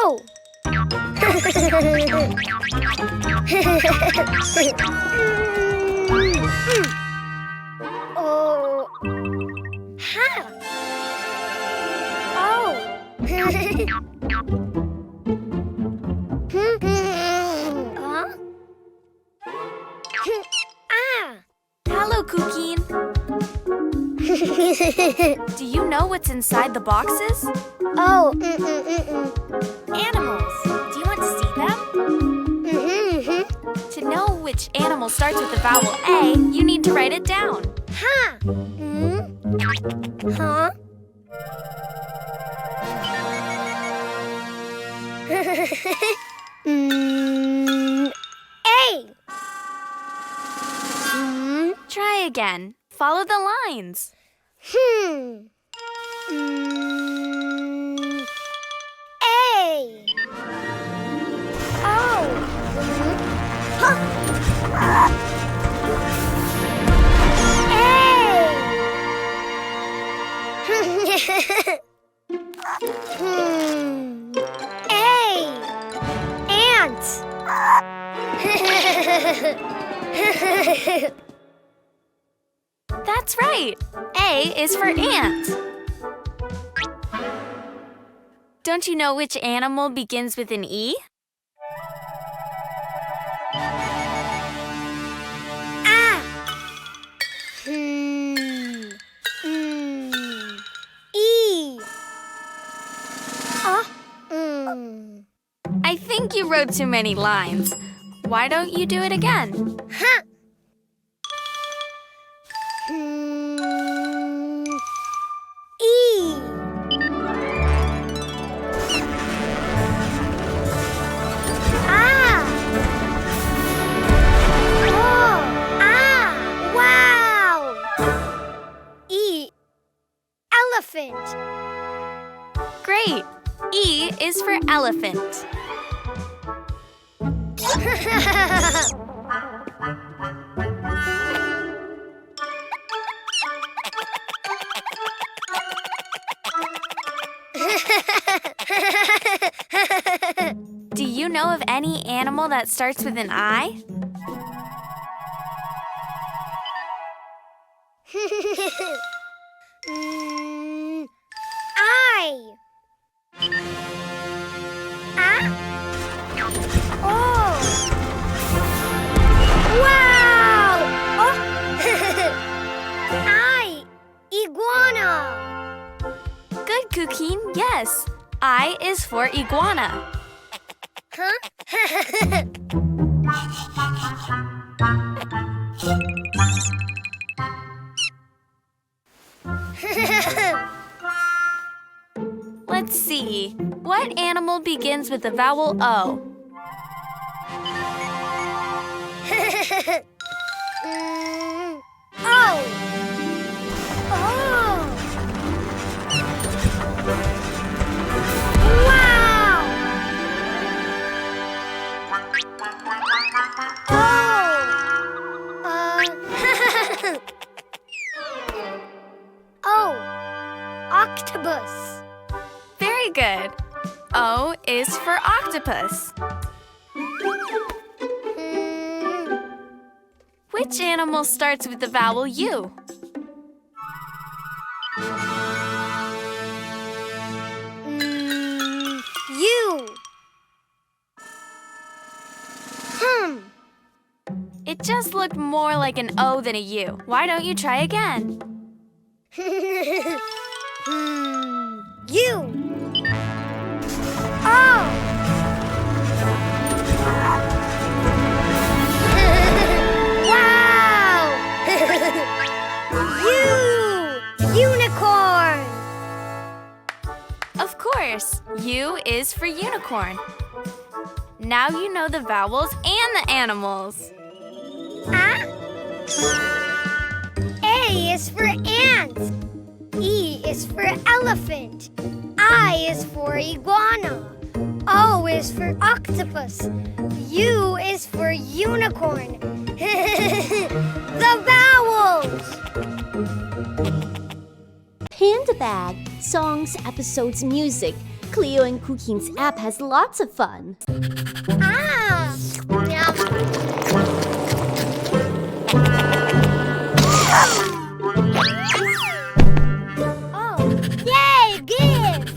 Oh! Oh. Ha. Oh. Huh? Ah. Hello, Cuquin. Do you know what's inside the boxes? Oh. Animals. Do you want to see them? To know which animal starts with the vowel A, you need to write it down. Ha. Huh? A. Try again. Follow the lines. A. Oh. Huh. A. Ant. That's right. A is for ant. Don't you know which animal begins with an E? Ah. E. I think you wrote too many lines. Why don't you do it again? Huh. E. Ah. Oh. Ah. Wow. E. Elephant. Great. E is for elephant. Do you know of any animal that starts with an I? I. Ah. Oh. Wow. Oh. I. Iguana. Good, Cuquin. Yes. I is for iguana. Huh? Let's see. What animal begins with the vowel O? Oh. Oh. Wow. Oh. Octopus. Very good. O is for octopus. Which animal starts with the vowel U? U. It just looked more like an O than a U. Why don't you try again? U. Oh. Wow. Unicorn. Of course, U is for unicorn. Now you know the vowels and the animals. Ah. A is for ant. E is for elephant. I is for iguana. O is for octopus. U is for unicorn. The vowels! Panda Bag, songs, episodes, music, Cleo and Cuquin's app has lots of fun. Ah! Yum. Oh, yay, gift!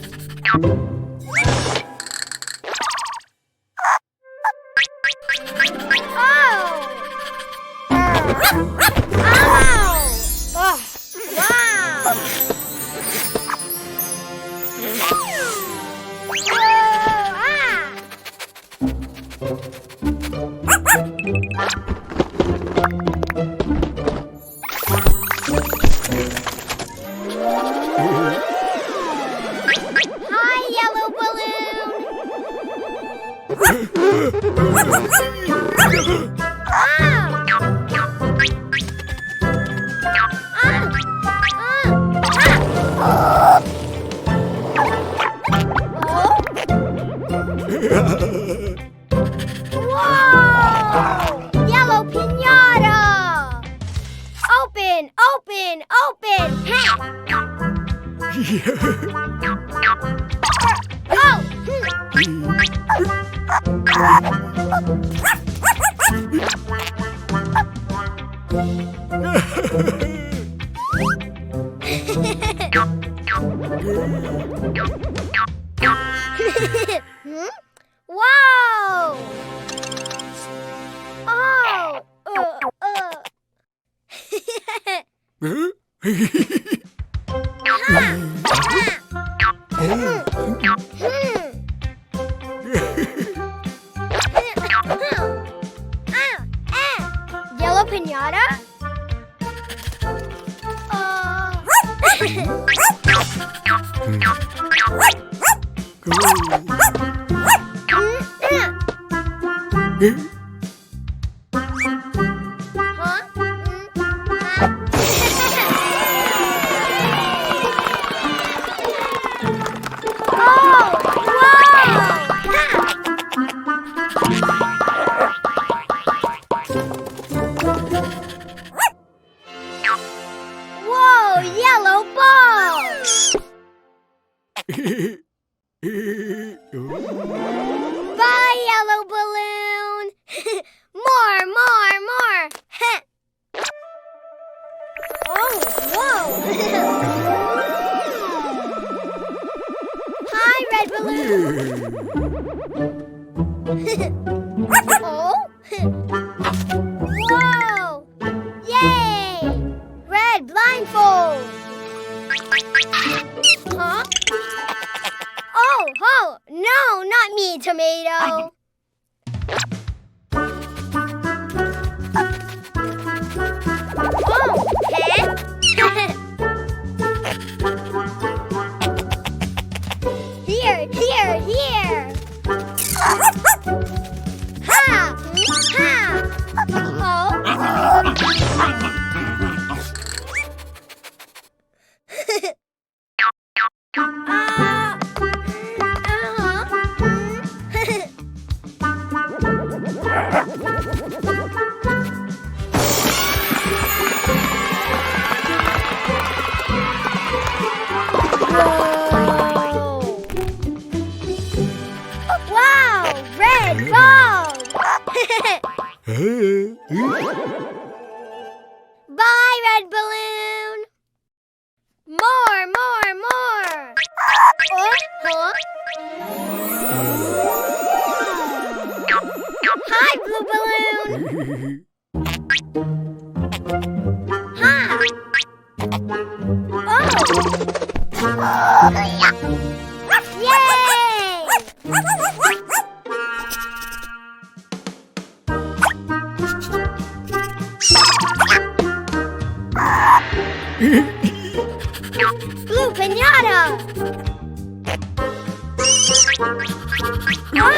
Hi, yellow balloon! Whoa! Yellow piñata! Open, open, open! Oh! Hmm? Wow! Oh! Yellow piñata? Whoa, yellow ball! Bye, yellow balloon! More! Oh, whoa! Hi, red balloon! Oh? Whoa! Yay! Red blindfold! Huh? Oh, no, not me, tomato. Oh, head? Here. Ha! Oh. Wow! Red ball! Bye, red balloon! More! Huh? Hi, blue balloon! Hi! Oh! Yay! Blue piñata! Oh!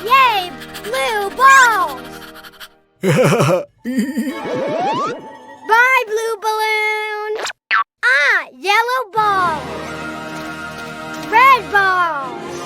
Yay! Blue balls! Bye, blue balloon! Yellow balls! Red balls!